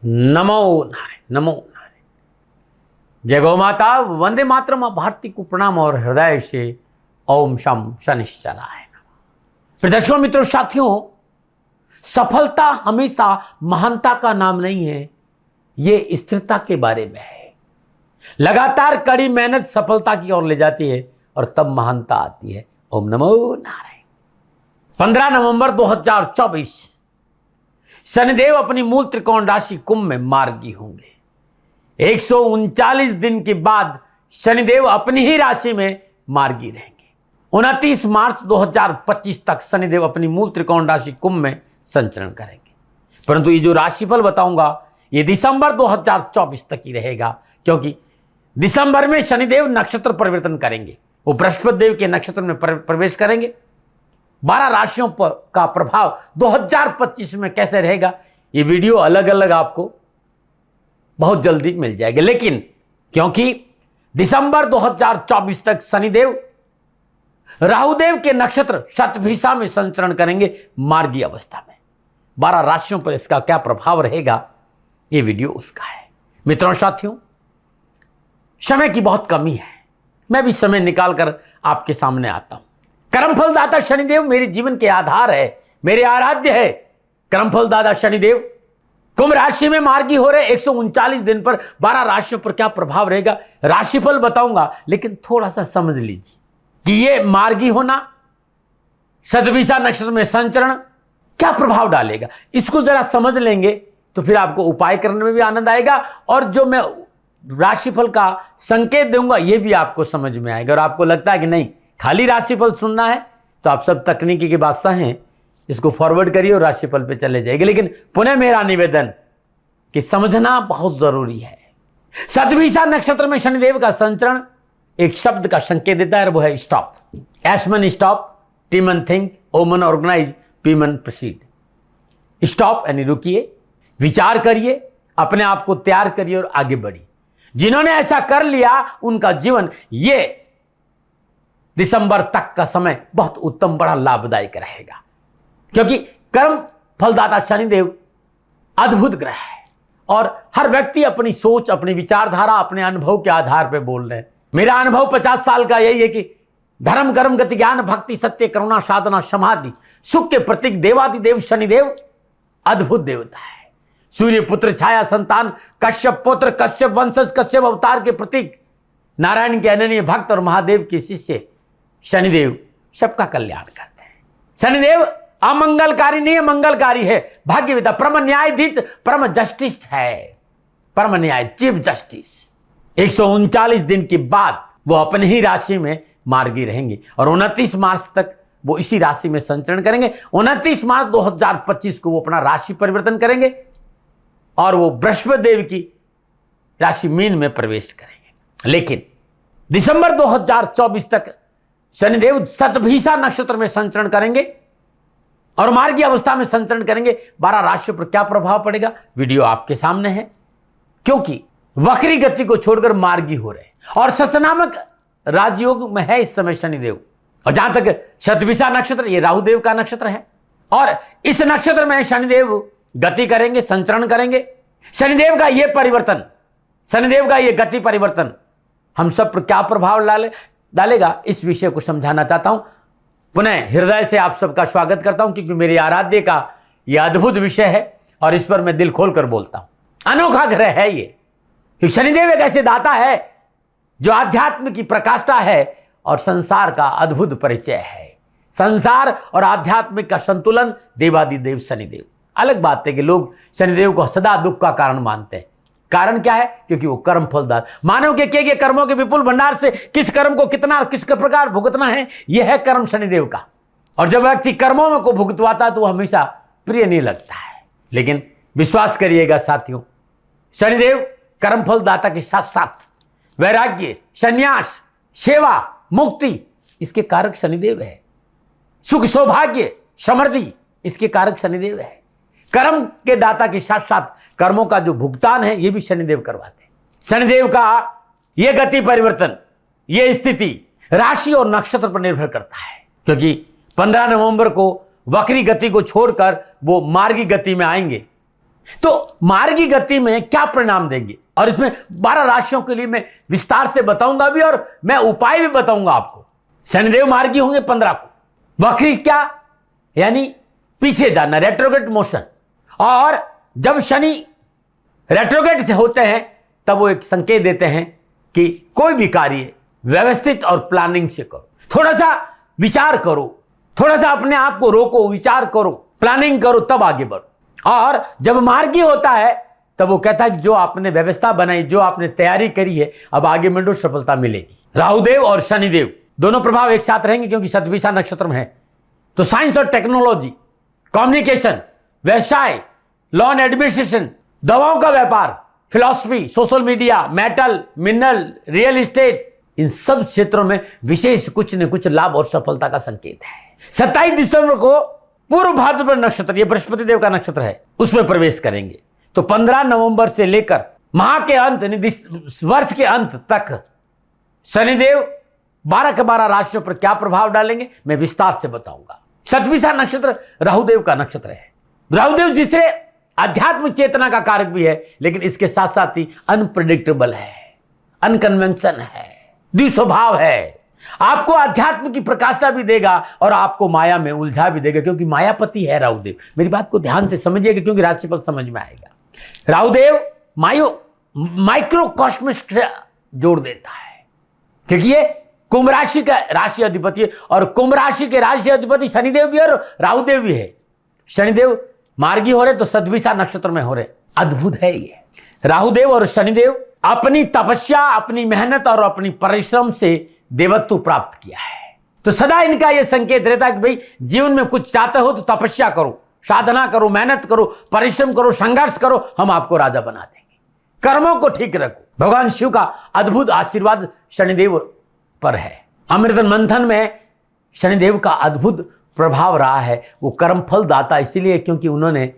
नमो नारायण, नमो नारायण। जय गौ माता, वंदे मातरम। भारती को प्रणाम और हृदय से ओम शम शनिश्चराय नमः। दर्शकों, मित्रों, साथियों, सफलता हमेशा महानता का नाम नहीं है, ये स्थिरता के बारे में है। लगातार कड़ी मेहनत सफलता की ओर ले जाती है और तब महानता आती है। ओम नमो नारायण। 15 नवंबर 2024 शनिदेव अपनी मूल त्रिकोण राशि कुंभ में मार्गी होंगे। 139 दिन के बाद शनिदेव अपनी ही राशि में मार्गी रहेंगे। 29 मार्च 2025 तक शनिदेव अपनी मूल त्रिकोण राशि कुंभ में संचरण करेंगे। परंतु ये जो राशिफल बताऊंगा ये दिसंबर 2024 तक ही रहेगा, क्योंकि दिसंबर में शनिदेव नक्षत्र परिवर्तन करेंगे। वो बृहस्पति देव के नक्षत्र में प्रवेश करेंगे। 12 राशियों पर का प्रभाव 2025 में कैसे रहेगा, ये वीडियो अलग अलग आपको बहुत जल्दी मिल जाएगा। लेकिन क्योंकि दिसंबर 2024 तक शनिदेव राहुदेव के नक्षत्र शतभिषा में संचरण करेंगे मार्गी अवस्था में। 12 राशियों पर इसका क्या प्रभाव रहेगा, ये वीडियो उसका है। मित्रों, साथियों, समय की बहुत कमी है, मैं भी समय निकालकर आपके सामने आता हूं। कर्मफल दाता शनिदेव मेरे जीवन के आधार है, मेरे आराध्य है। कर्मफल दाता शनिदेव कुंभ राशि में मार्गी हो रहे 139 दिन पर 12 राशियों पर क्या प्रभाव रहेगा, राशिफल बताऊंगा। लेकिन थोड़ा सा समझ लीजिए कि ये मार्गी होना, शतभिषा नक्षत्र में संचरण क्या प्रभाव डालेगा। इसको जरा समझ लेंगे तो फिर आपको उपाय करने में भी आनंद आएगा, और जो मैं राशिफल का संकेत दूंगा ये भी आपको समझ में आएगा। और आपको लगता है कि नहीं, खाली राशिफल सुनना है, तो आप सब तकनीकी के बादशाह हैं, इसको फॉरवर्ड करिए और राशिफल पे चले जाएंगे। लेकिन पुनः मेरा निवेदन कि समझना बहुत जरूरी है। शतभिषा नक्षत्र में शनिदेव का संचरण एक शब्द का संकेत देता है, वो है स्टॉप। एसमन स्टॉप, टीमन थिंक, ओमन ऑर्गेनाइज, पीमन प्रोसीड। स्टॉप यानी रुकिए, विचार करिए, अपने आप को तैयार करिए और आगे बढ़िए। जिन्होंने ऐसा कर लिया उनका जीवन ये दिसंबर तक का समय बहुत उत्तम, बड़ा लाभदायक रहेगा, क्योंकि कर्म फलदाता शनिदेव अद्भुत ग्रह है और हर व्यक्ति अपनी सोच, अपनी विचारधारा, अपने अनुभव के आधार पर बोल रहे हैं। मेरा अनुभव 50 साल का यही है कि धर्म, कर्म, गति, ज्ञान, भक्ति, सत्य, करुणा, साधना, समाधि, सुख के प्रतीक देवादिदेव शनिदेव अद्भुत देवता है। सूर्य पुत्र, छाया संतान, कश्यप पुत्र, कश्यप वंशज, कश्यप अवतार के प्रतीक, नारायण के अनन्य भक्त और महादेव के शिष्य शनिदेव सबका कल्याण करते हैं। शनिदेव अमंगलकारी नहीं है, मंगलकारी है। भाग्यविदा, परम न्यायाधीश, परम जस्टिस है, परम न्याय, चीफ जस्टिस। 139 दिन के बाद वो अपनी ही राशि में मार्गी रहेंगे और 29 मार्च तक वो इसी राशि में संचरण करेंगे। 29 मार्च 2025 को वो अपना राशि परिवर्तन करेंगे और वो बृहस्पति देव की राशि मीन में प्रवेश करेंगे। लेकिन दिसंबर 2024 तक शनिदेव शतभिषा नक्षत्र में संचरण करेंगे और मार्गी अवस्था में संचरण करेंगे। 12 राशियों पर क्या प्रभाव पड़ेगा, वीडियो आपके सामने है। क्योंकि वक्री गति को छोड़कर मार्गी हो रहे और ससनामक राजयोग में है इस समय शनिदेव। और जहां तक शतभिषा नक्षत्र, ये राहुदेव का नक्षत्र है और इस नक्षत्र में शनिदेव गति करेंगे, संचरण करेंगे। शनिदेव का ये परिवर्तन, शनिदेव का ये गति परिवर्तन हम सब पर क्या प्रभाव डालेगा, इस विषय को समझाना चाहता हूं। पुनः हृदय से आप सबका स्वागत करता हूं, क्योंकि मेरे आराध्य का यह अद्भुत विषय है और इस पर मैं दिल खोल कर बोलता हूं। अनोखा ग्रह है ये। शनिदेव एक ऐसे दाता है जो आध्यात्म की प्रकाष्ठा है और संसार का अद्भुत परिचय है। संसार और आध्यात्मिक का संतुलन देवादिदेव शनिदेव। अलग बात है कि लोग शनिदेव को सदा दुख का कारण मानते हैं। कारण क्या है, क्योंकि वो कर्म फलदार, मानव के किए गए कर्मों के विपुल भंडार से किस कर्म को कितना और किस प्रकार भुगतना है, यह है कर्म शनिदेव का। और जब व्यक्ति कर्मों में को भुगतवाता है तो वह हमेशा प्रिय नहीं लगता है। लेकिन विश्वास करिएगा साथियों, शनिदेव कर्म फलदाता के साथ साथ वैराग्य, संन्यास, सेवा, मुक्ति, इसके कारक शनिदेव है। सुख, सौभाग्य, समृद्धि, इसके कारक शनिदेव है। कर्म के दाता के साथ साथ कर्मों का जो भुगतान है ये भी शनिदेव करवाते हैं। शनिदेव का ये गति परिवर्तन, ये स्थिति राशि और नक्षत्र पर निर्भर करता है, क्योंकि 15 नवंबर को वक्री गति को छोड़कर वो मार्गी गति में आएंगे। तो मार्गी गति में क्या परिणाम देंगे, और इसमें 12 राशियों के लिए मैं विस्तार से बताऊंगा भी, और मैं उपाय भी बताऊंगा आपको। शनिदेव मार्गी होंगे 15 को। वक्री क्या, यानी पीछे जाना, रेट्रोग्रेड मोशन। और जब शनि रेट्रोग्रेड से होते हैं तब वो एक संकेत देते हैं कि कोई भी कार्य व्यवस्थित और प्लानिंग से करो, थोड़ा सा विचार करो, थोड़ा सा अपने आप को रोको, विचार करो, प्लानिंग करो, तब आगे बढ़ो। और जब मार्गी होता है तब वो कहता है जो आपने व्यवस्था बनाई, जो आपने तैयारी करी है, अब आगे बढ़ो, सफलता मिलेगी। राहुदेव और शनिदेव दोनों प्रभाव एक साथ रहेंगे क्योंकि शतभिषा नक्षत्र में है। तो साइंस और टेक्नोलॉजी, कम्युनिकेशन, व्यवसाय, लॉ एंड एडमिनिस्ट्रेशन, दवाओं का व्यापार, philosophy, social media, metal, mineral, real estate, इन सब क्षेत्रों में विशेष कुछ न कुछ लाभ और सफलता का संकेत है। 27 दिसंबर को पूर्व भाद्रपद नक्षत्र, ये बृहस्पति देव का नक्षत्र है, उसमें प्रवेश करेंगे। तो 15 नवंबर से लेकर माह के अंत, वर्ष के अंत तक शनिदेव 12 के 12 राशियों पर क्या प्रभाव डालेंगे मैं विस्तार से बताऊंगा। शतभिषा नक्षत्र राहुदेव का नक्षत्र है। राहुदेव जिसे आध्यात्म चेतना का कारक भी है, लेकिन इसके साथ साथ ही अनप्रेडिक्टेबल है, अनकन्वेंशन है, द्विस्वभाव है। आपको अध्यात्म की प्रकाशा भी देगा और आपको माया में उलझा भी देगा, क्योंकि मायापति है राहुदेव। मेरी बात को ध्यान से समझिएगा क्योंकि राशिफल समझ में आएगा। राहुदेव माइक्रोकॉस्मिक से जोड़ देता है, क्योंकि ये कुंभ राशि का राशि अधिपति है, और कुंभ राशि के राशि अधिपति शनिदेव भी और राहुदेव भी है। शनिदेव मार्गी हो रहे तो शतभिषा नक्षत्र में हो रहे, अद्भुत है ये। राहुदेव और शनिदेव अपनी तपस्या, अपनी मेहनत और अपनी परिश्रम से देवत्व प्राप्त किया है। तो सदा इनका यह संकेत रहता है कि भाई जीवन में कुछ चाहते हो तो तपस्या करो, साधना करो, मेहनत करो, परिश्रम करो, संघर्ष करो, हम आपको राजा बना देंगे। कर्मों को ठीक रखो। भगवान शिव का अद्भुत आशीर्वाद शनिदेव पर है। अमृत मंथन में शनिदेव का अद्भुत प्रभाव रहा है। वो कर्म फल दाता इसीलिए क्योंकि उन्होंने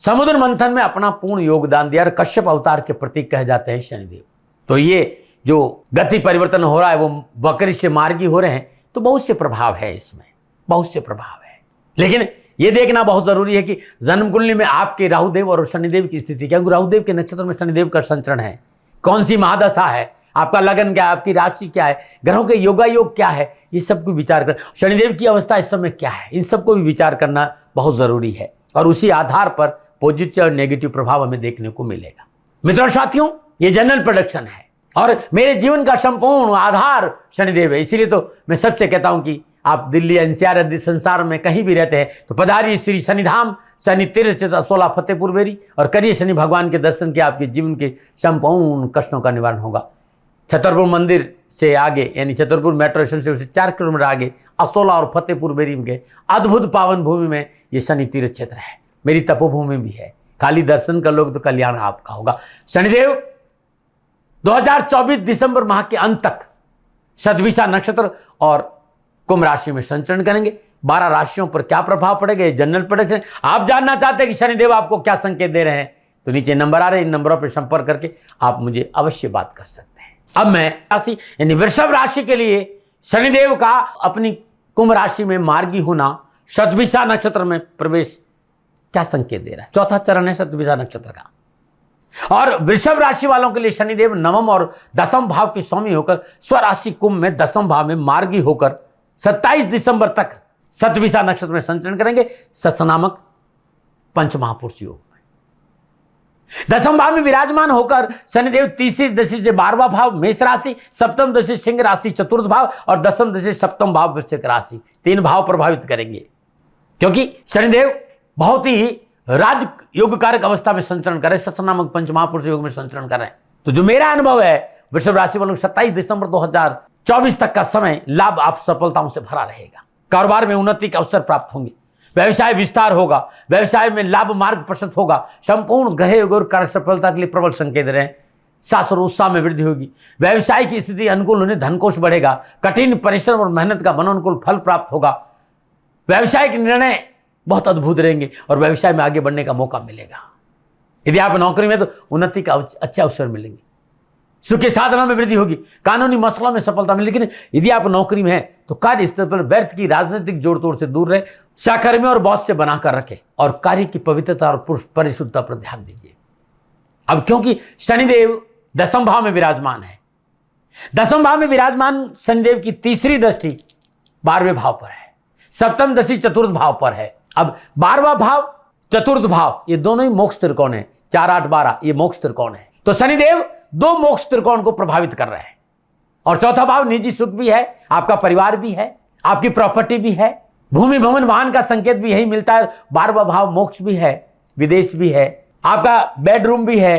समुद्र मंथन में अपना पूर्ण योगदान दिया, और कश्यप अवतार के प्रतीक कहे जाते हैं शनिदेव। तो ये जो गति परिवर्तन हो रहा है वो वक्री से मार्गी हो रहे हैं, तो बहुत से प्रभाव है इसमें, बहुत से प्रभाव है। लेकिन ये देखना बहुत जरूरी है कि जन्म कुंडली में आपके राहुदेव और शनिदेव की स्थिति क्या, क्योंकि राहुदेव के नक्षत्र में शनिदेव का संचरण है, कौन सी महादशा है, आपका लगन क्या है, आपकी राशि क्या है, ग्रहों के योगायोग क्या है, ये सब को विचार कर, शनिदेव की अवस्था इस समय क्या है, इन सबको भी विचार करना बहुत जरूरी है। और उसी आधार पर पॉजिटिव और नेगेटिव प्रभाव हमें देखने को मिलेगा। मित्रों साथियों, ये जनरल प्रोडक्शन है और मेरे जीवन का संपूर्ण आधार शनिदेव है। इसीलिए तो मैं सबसे कहता हूं कि आप दिल्ली, एनसीआर आदि संसार में कहीं भी रहते हैं तो पधारिए श्री शनिधाम, शनि तीर्थ 16 फतेहपुर बेरी, और करिए शनि भगवान के दर्शन के, आपके जीवन के संपूर्ण कष्टों का निवारण होगा। छतरपुर मंदिर से आगे, यानी छतरपुर मेट्रो स्टेशन से 4 किलोमीटर आगे असोला और फतेहपुर बेरी के अद्भुत पावन भूमि में ये शनि तीर्थ क्षेत्र है। मेरी तपोभूमि भी है। खाली दर्शन कर लोगे तो कल्याण आपका होगा। शनिदेव 2024 दिसंबर माह के अंत तक शतभिषा नक्षत्र और कुंभ राशि में संचरण करेंगे। 12 राशियों पर क्या प्रभाव पड़ेगा, ये जनरल प्रेडिक्शन। आप जानना चाहते हैं कि शनिदेव आपको क्या संकेत दे रहे हैं, तो नीचे नंबर आ रहे हैं, इन नंबरों पर संपर्क करके आप मुझे अवश्य बात कर सकते हैं। अब मैं राशि यानी वृषभ राशि के लिए शनिदेव का अपनी कुंभ राशि में मार्गी होना, शतभिषा नक्षत्र में प्रवेश क्या संकेत दे रहा है। चौथा चरण है शतभिषा नक्षत्र का। और वृषभ राशि वालों के लिए शनिदेव नवम और दसम भाव के स्वामी होकर स्वराशि कुंभ में दसम भाव में मार्गी होकर 27 दिसंबर तक शतभिषा नक्षत्र में संचरण करेंगे, सत्स नामक पंचमहापुरुष योग में। दसम भाव में विराजमान होकर शनिदेव तीसरी दशा से 12वां भाव मेष राशि, सप्तम दशा सिंह राशि चतुर्थ भाव और दसम दशा सप्तम भाव वृश्चिक राशि, 3 भाव प्रभावित करेंगे। क्योंकि शनिदेव बहुत ही राज योग कारक अवस्था में संचरण कर रहे, सत्स नामक पंचमहापुरुष योग में संचरण कर रहे हैं। तो जो मेरा अनुभव है वृषभ राशि वालों 27 दिसंबर 2024 तक का समय लाभ आप सफलताओं से भरा रहेगा। कारोबार में उन्नति के अवसर प्राप्त होंगे, व्यवसाय विस्तार होगा, व्यवसाय में लाभ मार्ग प्रशस्त होगा, संपूर्ण ग्रह योग और कार्य सफलता के लिए प्रबल संकेत रहे। सास और उत्साह में वृद्धि होगी, व्यवसाय की स्थिति अनुकूल होने, धनकोष बढ़ेगा, कठिन परिश्रम और मेहनत का मनोनुकूल फल प्राप्त होगा, व्यवसायिक निर्णय बहुत अद्भुत रहेंगे और व्यवसाय में आगे बढ़ने का मौका मिलेगा। यदि आप नौकरी में तो उन्नति का अच्छे अवसर मिलेंगे। सुख के साधनों में वृद्धि होगी, कानूनी मसलों में सफलता मिलेगी। लेकिन यदि आप नौकरी में हैं तो कार्य स्थल पर व्यर्थ की राजनीतिक जोड़ तोड़ से दूर रहे, सहकर्मी और बॉस से बनाकर रखें और कार्य की पवित्रता और परिशुद्धता पर ध्यान दीजिए। अब क्योंकि शनिदेव दसम भाव में विराजमान है, दसम भाव में विराजमान शनिदेव की तीसरी दृष्टि 12वें भाव पर है, सप्तम दृष्टि चतुर्थ भाव पर है। अब 12वां भाव चतुर्थ भाव ये दोनों ही मोक्ष त्रिकोण है, 4 8 12 ये मोक्ष त्रिकोण है। तो शनिदेव 2 मोक्ष त्रिकोण को प्रभावित कर रहे हैं। और चौथा भाव निजी सुख भी है, आपका परिवार भी है, आपकी प्रॉपर्टी भी है, भूमि भवन वाहन का संकेत भी यही मिलता है। 12वां भाव मोक्ष भी है, विदेश भी है, आपका बेडरूम भी है,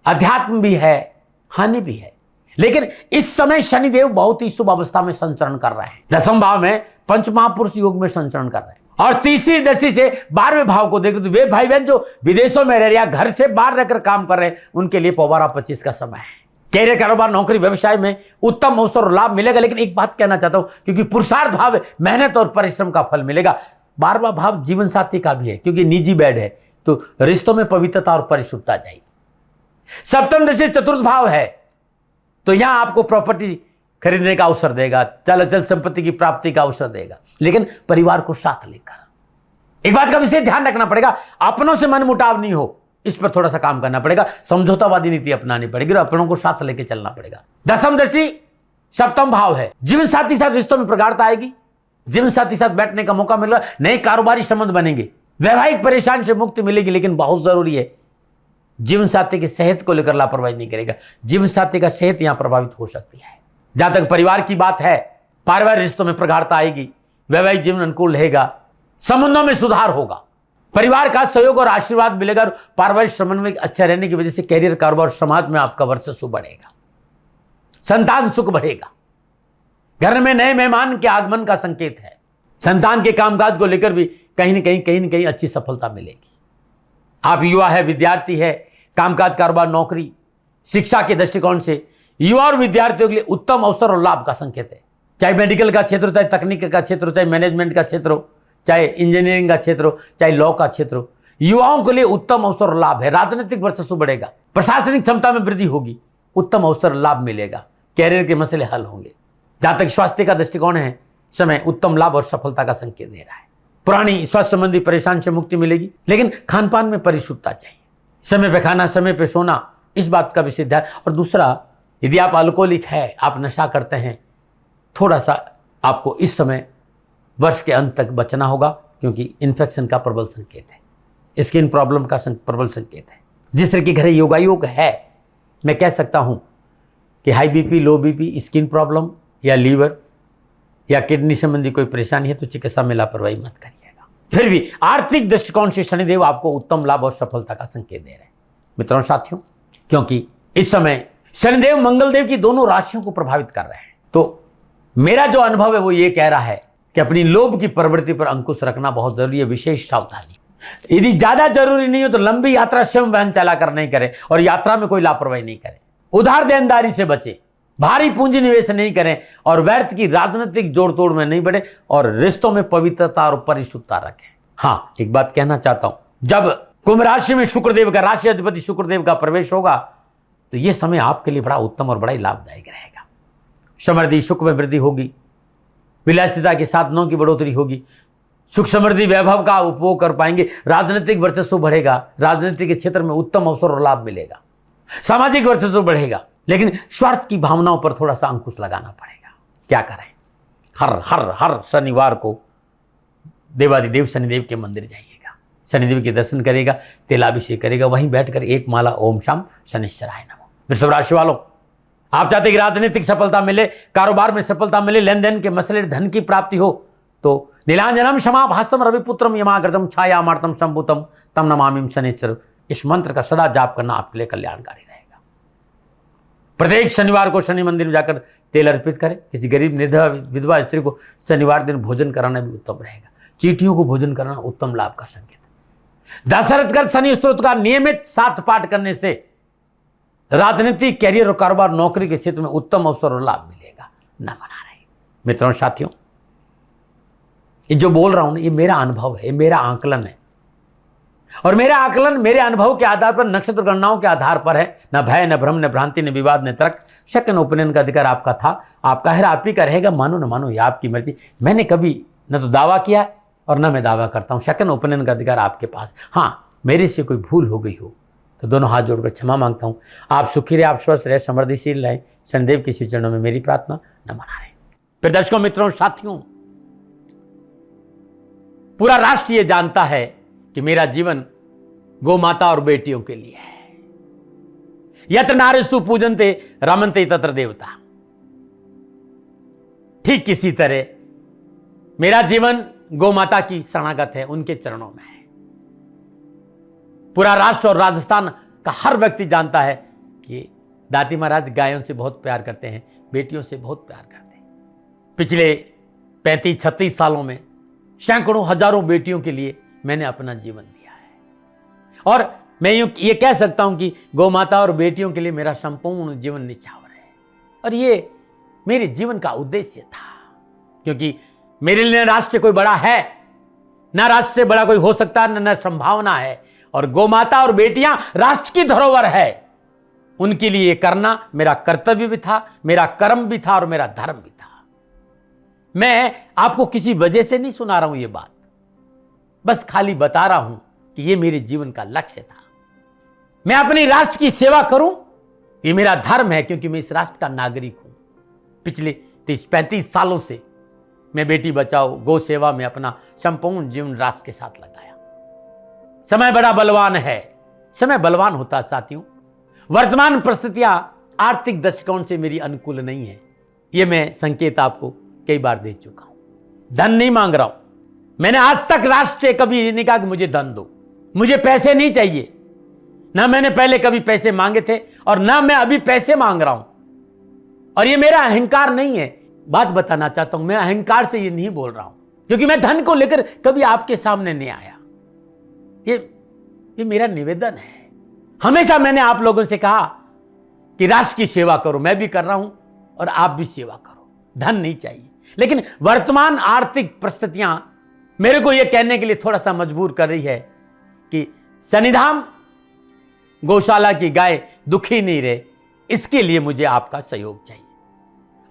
अध्यात्म भी है, हानि भी है। लेकिन इस समय शनिदेव बहुत ही शुभ अवस्था में संचरण कर रहे हैं, दसम भाव में पंचमहापुरुष योग में संचरण कर रहे हैं। और तीसरी दृष्टि से 12वें भाव को देख तो वे भाई बहन जो विदेशों में रह रहे हैं, घर से बाहर रहकर काम कर रहे हैं, उनके लिए पौवारा 25 का समय है। कैरियर, कारोबार, नौकरी, व्यवसाय में उत्तम अवसर और लाभ मिलेगा। लेकिन एक बात कहना चाहता हूं, क्योंकि पुरुषार्थ भाव है, मेहनत और परिश्रम का फल मिलेगा। 12वां भाव जीवन साथी का भी है, क्योंकि निजी बेड है, तो रिश्तों में पवित्रता और परिशुद्धता जाएगी। सप्तम दृष्टि चतुर्थ भाव है, तो यहां आपको प्रॉपर्टी खरीदने का अवसर देगा, चल संपत्ति की प्राप्ति का अवसर देगा, लेकिन परिवार को साथ लेकर। एक बात का विशेष ध्यान रखना पड़ेगा, अपनों से मन मुटाव नहीं हो, इस पर थोड़ा सा काम करना पड़ेगा, समझौतावादी नीति अपनानी पड़ेगी और अपनों को साथ लेकर चलना पड़ेगा। दसम दृष्टि सप्तम भाव है, जीवन साथी साथ रिश्तों में प्रगाढ़ता आएगी, जीवन साथी साथ बैठने का मौका मिलेगा, नए कारोबारी संबंध बनेंगे, वैवाहिक परेशानी से मुक्ति मिलेगी। लेकिन बहुत जरूरी है, जीवन साथी की सेहत को लेकर लापरवाही नहीं करेगा, जीवन साथी का सेहत यहां प्रभावित हो सकती है। जहां तक परिवार की बात है, पारिवारिक रिश्तों में प्रगाढ़ता आएगी, वैवाहिक जीवन अनुकूल रहेगा, संबंधों में सुधार होगा, परिवार का सहयोग और आशीर्वाद मिलेगा और पारिवारिक समन्वय अच्छा रहने की वजह से कैरियर, कारोबार, समाज में आपका वर्चस्व बढ़ेगा, संतान सुख बढ़ेगा, घर में नए मेहमान के आगमन का संकेत है, संतान के कामकाज को लेकर भी कहीं न कहीं अच्छी सफलता मिलेगी। आप युवा है, विद्यार्थी है, कामकाज, कारोबार, नौकरी, शिक्षा के दृष्टिकोण से युवा और विद्यार्थियों के लिए उत्तम अवसर और लाभ का संकेत है। चाहे मेडिकल का क्षेत्र हो, चाहे तकनीक का क्षेत्र हो, चाहे मैनेजमेंट का क्षेत्र हो, चाहे इंजीनियरिंग का क्षेत्र हो, चाहे लॉ का क्षेत्र हो, युवाओं के लिए उत्तम अवसर और लाभ है। राजनीतिक वर्चस्व बढ़ेगा, प्रशासनिक क्षमता में वृद्धि होगी, उत्तम अवसर लाभ मिलेगा, कैरियर के मसले हल होंगे। जहां तक स्वास्थ्य का दृष्टिकोण है, समय उत्तम लाभ और सफलता का संकेत दे रहा है। पुरानी स्वास्थ्य संबंधी परेशानी से मुक्ति मिलेगी, लेकिन खान पान में परिशुद्धता चाहिए, समय पे खाना, समय पे सोना, इस बात का विशेष ध्यान। और दूसरा, यदि आप अल्कोहलिक है, आप नशा करते हैं, थोड़ा सा आपको इस समय वर्ष के अंत तक बचना होगा, क्योंकि इन्फेक्शन का प्रबल संकेत है, स्किन प्रॉब्लम का प्रबल संकेत है। जिस तरह के घर योगायोग है, मैं कह सकता हूं कि हाई बीपी, लो बीपी, स्किन प्रॉब्लम या लीवर या किडनी संबंधी कोई परेशानी है तो चिकित्सा में लापरवाही मत करिएगा। फिर भी आर्थिक दृष्टिकोण से शनिदेव आपको उत्तम लाभ और सफलता का संकेत दे रहे हैं मित्रों, साथियों, क्योंकि इस समय शनिदेव मंगलदेव की दोनों राशियों को प्रभावित कर रहे हैं। तो मेरा जो अनुभव है वो ये कह रहा है कि अपनी लोभ की प्रवृत्ति पर अंकुश रखना बहुत जरूरी है, विशेष सावधानी। यदि ज्यादा जरूरी नहीं हो तो लंबी यात्रा स्वयं वाहन चलाकर नहीं करें और यात्रा में कोई लापरवाही नहीं करें। उधार देनदारी से बचें, भारी पूंजी निवेश नहीं करें और व्यर्थ की राजनीतिक जोड़ तोड़ में नहीं बढ़े और रिश्तों में पवित्रता और परिशुद्धता रखें। हाँ, एक बात कहना चाहता हूं, जब कुंभ राशि में शुक्रदेव का, राशि अधिपति शुक्रदेव का प्रवेश होगा तो यह समय आपके लिए बड़ा उत्तम और बड़ा ही लाभदायक रहेगा। समृद्धि, सुख में वृद्धि होगी, विलासिता के साधनों की बढ़ोतरी होगी, सुख समृद्धि वैभव का उपभोग कर पाएंगे, राजनीतिक वर्चस्व बढ़ेगा, राजनीति के क्षेत्र में उत्तम अवसर और लाभ मिलेगा, सामाजिक वर्चस्व बढ़ेगा। लेकिन स्वार्थ की भावनाओं पर थोड़ा सा अंकुश लगाना पड़ेगा। क्या करें? हर हर हर शनिवार को देवादिदेव शनिदेव के मंदिर जाइएगा, शनिदेव के दर्शन करेगा, तेलाभिषेक करेगा, वहीं बैठकर एक माला ओम शाम शनिश्चराय नमः। वृषभ राशि वालों, आप चाहते कि राजनीतिक सफलता मिले, कारोबार में सफलता मिले, लेन देन के मसले, धन की प्राप्ति हो, तो नीलांजनम क्षमा भास्तम रविपुत्रम यमाग्रतम छायामार्तम संभूतम तम नमामिम शनिश्चर, इस मंत्र का सदा जाप करना आपके लिए कल्याणकारी रहेगा। प्रत्येक शनिवार को शनि मंदिर में जाकर तेल अर्पित करें। किसी गरीब विधवा स्त्री को शनिवार दिन भोजन कराना भी उत्तम रहेगा। चींटियों को भोजन कराना उत्तम लाभ का संकेत है। दशरथ शनि स्तोत्र का नियमित 7 पाठ करने से राजनीति, कैरियर और कारोबार, नौकरी के क्षेत्र में उत्तम अवसर और लाभ मिलेगा। न बना रहे मित्रों, साथियों, ये जो बोल रहा हूं ना, ये मेरा अनुभव है, ये मेरा आंकलन है। और मेरा आकलन मेरे अनुभव के आधार पर, नक्षत्र गणनाओं के आधार पर है। न भय, न भ्रम, न भ्रांति, न विवाद, न तर्क, शक, न उपनयन का अधिकार आपका था, आपका है, आप ही का रहेगा। मानो न मानो, ये आपकी मर्जी। मैंने कभी न तो दावा किया और न मैं दावा करता हूँ। शक, न उपनयन का अधिकार आपके पास। हाँ, मेरे से कोई भूल हो गई हो तो दोनों हाथ जोड़कर क्षमा मांगता हूँ। आप सुखी रहे, आप स्वस्थ रहे, समृद्धिशील रहे। शनिदेव के श्री चरणों में मेरी प्रार्थना। नमन रहे। फिर दर्शकों, मित्रों, साथियों, पूरा राष्ट्र ये जानता है कि मेरा जीवन गौ माता और बेटियों के लिए है। यत्र नारीस्तु पूजन्ते रमन्ते तत्र देवता। ठीक किसी तरह मेरा जीवन गौ माता की शरणागत है, उनके चरणों में है। पूरा राष्ट्र और राजस्थान का हर व्यक्ति जानता है कि दाती महाराज गायों से बहुत प्यार करते हैं, बेटियों से बहुत प्यार करते हैं। पिछले 35-36 सालों में सैकड़ों हजारों बेटियों के लिए मैंने अपना जीवन दिया है। और मैं ये कह सकता हूं कि गौ माता और बेटियों के लिए मेरा संपूर्ण जीवन निछावर है। और ये मेरे जीवन का उद्देश्य था, क्योंकि मेरे लिए राष्ट्र कोई बड़ा है, ना राष्ट्र से बड़ा कोई हो सकता, न संभावना है। और गौ माता और बेटियां राष्ट्र की धरोहर है। उनके लिए ये करना मेरा कर्तव्य भी था, मेरा कर्म भी था और मेरा धर्म भी था। मैं आपको किसी वजह से नहीं सुना रहा हूं ये बात, बस खाली बता रहा हूं कि ये मेरे जीवन का लक्ष्य था। मैं अपनी राष्ट्र की सेवा करूं, ये मेरा धर्म है, क्योंकि मैं इस राष्ट्र का नागरिक हूं। पिछले 30-35 सालों से मैं बेटी बचाओ, गौ सेवा में अपना संपूर्ण जीवन राष्ट्र के साथ लगाया। समय बड़ा बलवान है, समय बलवान होता साथियों। वर्तमान परिस्थितियां आर्थिक दृष्टिकोण से मेरी अनुकूल नहीं है, यह मैं संकेत आपको कई बार दे चुका हूं। धन नहीं मांग रहा हूं। मैंने आज तक राष्ट्र से कभी नहीं कहा कि मुझे धन दो, मुझे पैसे नहीं चाहिए। ना मैंने पहले कभी पैसे मांगे थे और ना मैं अभी पैसे मांग रहा हूं। और ये मेरा अहंकार नहीं है। बात बताना चाहता हूं, मैं अहंकार से ये नहीं बोल रहा हूं, क्योंकि मैं धन को लेकर कभी आपके सामने नहीं आया। ये मेरा निवेदन है। हमेशा मैंने आप लोगों से कहा कि राष्ट्र की सेवा करो, मैं भी कर रहा हूं और आप भी सेवा करो। धन नहीं चाहिए, लेकिन वर्तमान आर्थिक परिस्थितियां मेरे को यह कहने के लिए थोड़ा सा मजबूर कर रही है कि शनिधाम गौशाला की गाय दुखी नहीं रहे, इसके लिए मुझे आपका सहयोग चाहिए।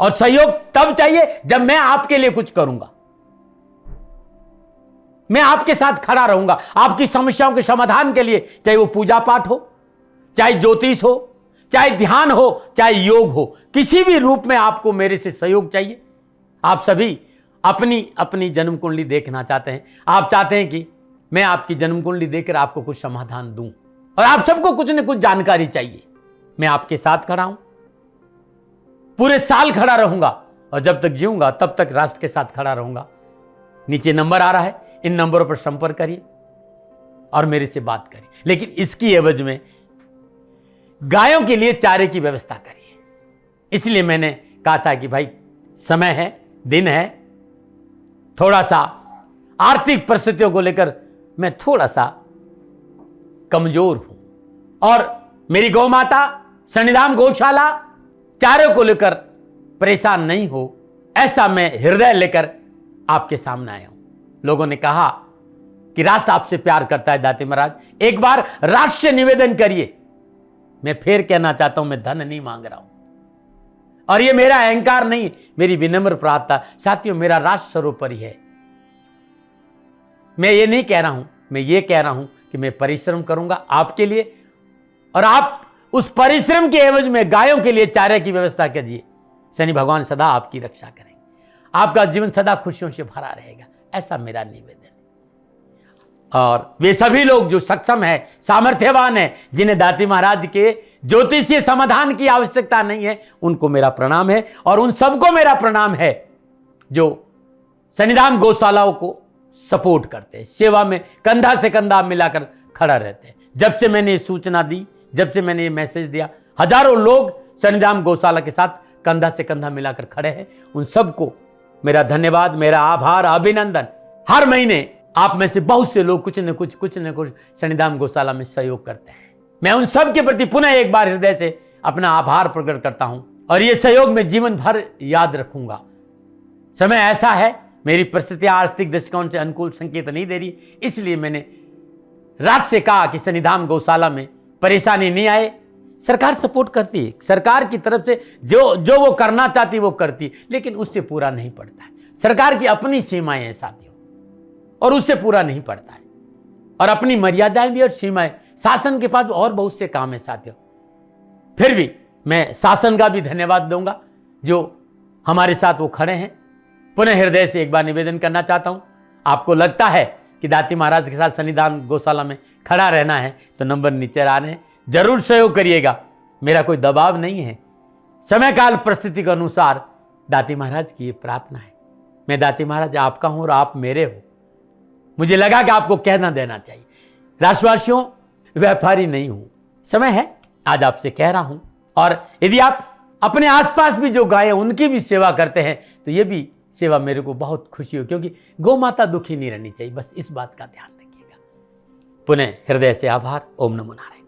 और सहयोग तब चाहिए जब मैं आपके लिए कुछ करूंगा। मैं आपके साथ खड़ा रहूंगा, आपकी समस्याओं के समाधान के लिए, चाहे वो पूजा पाठ हो, चाहे ज्योतिष हो, चाहे ध्यान हो, चाहे योग हो, किसी भी रूप में आपको मेरे से सहयोग चाहिए। आप सभी अपनी अपनी जन्म कुंडली देखना चाहते हैं। आप चाहते हैं कि मैं आपकी जन्म कुंडली देखकर आपको कुछ समाधान दूं, और आप सबको कुछ न कुछ जानकारी चाहिए। मैं आपके साथ खड़ा हूं, पूरे साल खड़ा रहूंगा, और जब तक जीऊंगा तब तक राष्ट्र के साथ खड़ा रहूंगा। नीचे नंबर आ रहा है, इन नंबरों पर संपर्क करिए और मेरे से बात करिए। लेकिन इसकी एवज में गायों के लिए चारे की व्यवस्था करिए। इसलिए मैंने कहा था कि भाई समय है, दिन है, थोड़ा सा आर्थिक परिस्थितियों को लेकर मैं थोड़ा सा कमजोर हूं, और मेरी गौ माता शनिधाम गौशाला चारे को लेकर परेशान नहीं हो, ऐसा मैं हृदय लेकर आपके सामने आया हूं। लोगों ने कहा कि राष्ट्र आपसे प्यार करता है दाती महाराज, एक बार राष्ट्र से निवेदन करिए। मैं फिर कहना चाहता हूं, मैं धन नहीं मांग रहा हूं, और ये मेरा अहंकार नहीं, मेरी विनम्र प्रार्थना। साथियों, मेरा राष्ट्र सर्वोपरि है। मैं ये नहीं कह रहा हूं, मैं ये कह रहा हूं कि मैं परिश्रम करूंगा आपके लिए, और आप उस परिश्रम के एवज में गायों के लिए चारे की व्यवस्था कीजिए। शनि भगवान सदा आपकी रक्षा करेंगे, आपका जीवन सदा खुशियों से भरा रहेगा, ऐसा मेरा निवेदन है। और वे सभी लोग जो सक्षम है, सामर्थ्यवान है, जिन्हें दाती महाराज के ज्योतिषीय समाधान की आवश्यकता नहीं है, उनको मेरा प्रणाम है। और उन सबको मेरा प्रणाम है जो शनिधाम गौशालाओं को सपोर्ट करते हैं, सेवा में कंधा से कंधा मिलाकर खड़ा रहते हैं। जब से मैंने ये सूचना दी, जब से मैंने ये मैसेज दिया, हजारों लोग शनिधाम गौशाला के साथ कंधा से कंधा मिलाकर खड़े हैं। उन सबको मेरा धन्यवाद, मेरा आभार, अभिनंदन। हर महीने आप में से बहुत से लोग कुछ न कुछ शनिधाम गौशाला में सहयोग करते हैं। मैं उन सब के प्रति पुनः एक बार हृदय से अपना आभार प्रकट करता हूं, और ये सहयोग मैं जीवन भर याद रखूंगा। समय ऐसा है, मेरी परिस्थितियां आर्थिक दृष्टिकोण से अनुकूल संकेत नहीं दे रही, इसलिए मैंने राष्ट्र से कहा कि सन्निधान गौशाला में परेशानी नहीं आए। सरकार सपोर्ट करती है, सरकार की तरफ से जो वो करना चाहती वो करती, लेकिन उससे पूरा नहीं पड़ता है। सरकार की अपनी सीमाएं हैं साथियों, और उससे पूरा नहीं पड़ता है, और अपनी मर्यादाएं भी और सीमाएं। शासन के पास और बहुत से काम है साथियों। फिर भी मैं शासन का भी धन्यवाद दूंगा जो हमारे साथ वो खड़े हैं। पुनः हृदय से एक बार निवेदन करना चाहता हूं, आपको लगता है कि दाती महाराज के साथ सन्निधान गौशाला में खड़ा रहना है तो नंबर नीचे आ रहे हैं, जरूर सहयोग करिएगा। मेरा कोई दबाव नहीं है, समय काल परिस्थिति के अनुसार दाती महाराज की ये प्रार्थना है। मैं दाती महाराज आपका हूं और आप मेरे हो। मुझे लगा कि आपको कहना देना चाहिए। राष्ट्रवासियों, व्यापारी नहीं हूं, समय है आज आपसे कह रहा हूं। और यदि आप अपने आसपास भी जो गाय उनकी भी सेवा करते हैं तो ये भी सेवा मेरे को बहुत खुशी हो, क्योंकि गौ माता दुखी नहीं रहनी चाहिए। बस इस बात का ध्यान रखिएगा। पुनः हृदय से आभार। ओम नमो नारायण।